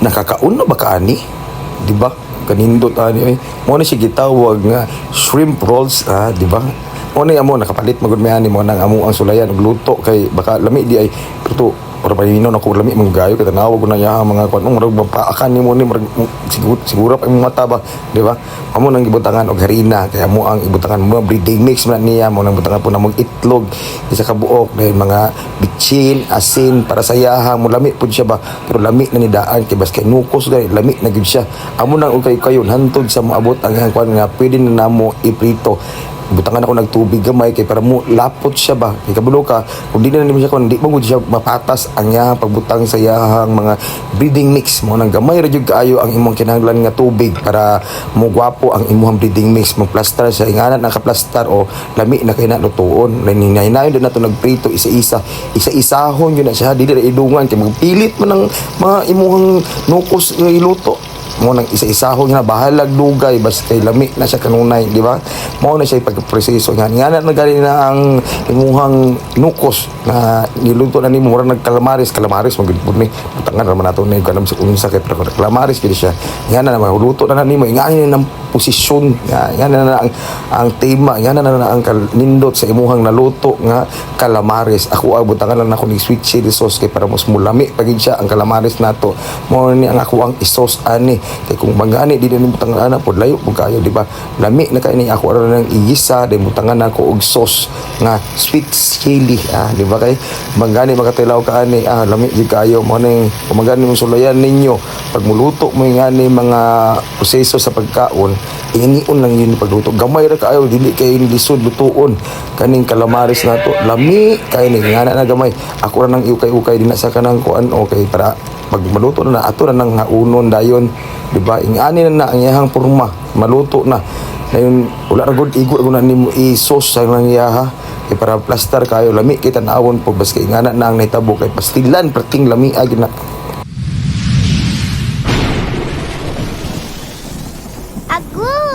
nakakaon na ba kaani? Di ba? Kanindot ani mo na siya gitawag nga shrimp rolls, di ba? Mo na amo nakapalit magud may ani mo nang amo ang sulayan ug luto kay baka lami di ay pero para panino na ko lami mong gayo kay tanawag ko na ya mga kwan murag mapaakan nimo ni murag siguro pa imong mata ba, di ba? Amo nang ibutangan og harina kay amo ang ibutangan mo breeding mix man niya mo nang ibutangan po na mong itlog isa ka buok dahil mga bitchin asin para sa yaha mo lami pud siya ba pero lami na ni daan kay bas kay nukos gani lami na gid siya amo nang ukay kayon hantod sa moabot ang iyang kwan nga pwede na namo iprito butangan ako nagtubig gamay kay para mo lapot siya ba kay kabulo ka kung di na nimo siya kung di mo siya mapatas ang iyang pagbutang sa iyang mga breeding mix mo nang gamay ra jud kaayo ang imong kinahanglan nga tubig para mo gwapo ang imong breeding mix mo plaster sa ingana naka-plaster o lami na kay nalutuon hinahinayon din nato nagprito isa-isahon yun na siya dili ra idungan kay magpilit man ang mga imong nukos nga iluto mo nang isa-isahon na bahalag dugay bas kay lami na siya kanunay di ba mo na siya pagproseso nga na gali na ang imuhang nukos na niluto na nimo murag nagkalamaris magud pud ni butangan ra man nato ni kanam sa unsa kay kalamaris gid siya nga na mahuluto na nimo ingani ng posisyon nga na ang tema nga na ang nindot sa imuhang naluto nga kalamaris ako butangan lang nako ni sweet chili sauce kay para mas mulami pagid siya ang kalamaris nato mo ni ang ako ang isos ani kay kung bangani di din butangan ana pod layo pud kayo di ba lami na kay ni ako ra nang igisa din butangan nako og sauce nga sweet chili di ba kay bangani makatilaw ka ani lami di kayo mo ning kumagani mo sulayan ninyo pag muluto mo ngani mga proseso sa pagkaon inion lang yun pagluto gamay ra kaayo dili kay lisod lutuon kaning kalamaris nato lami kay ni ngana na gamay ako ra nang ukay-ukay din sa kanang kuan okay para pag maluto na ato na nang haunon dayon di ba ingani na ang iyang porma maluto na dayon wala ra gud igo na nimo i-sauce sa nang iyaha kay para plaster kayo lami kita naawon po bas kay ingana na ang nahitabo kay pastilan perting lami agi na Agoy!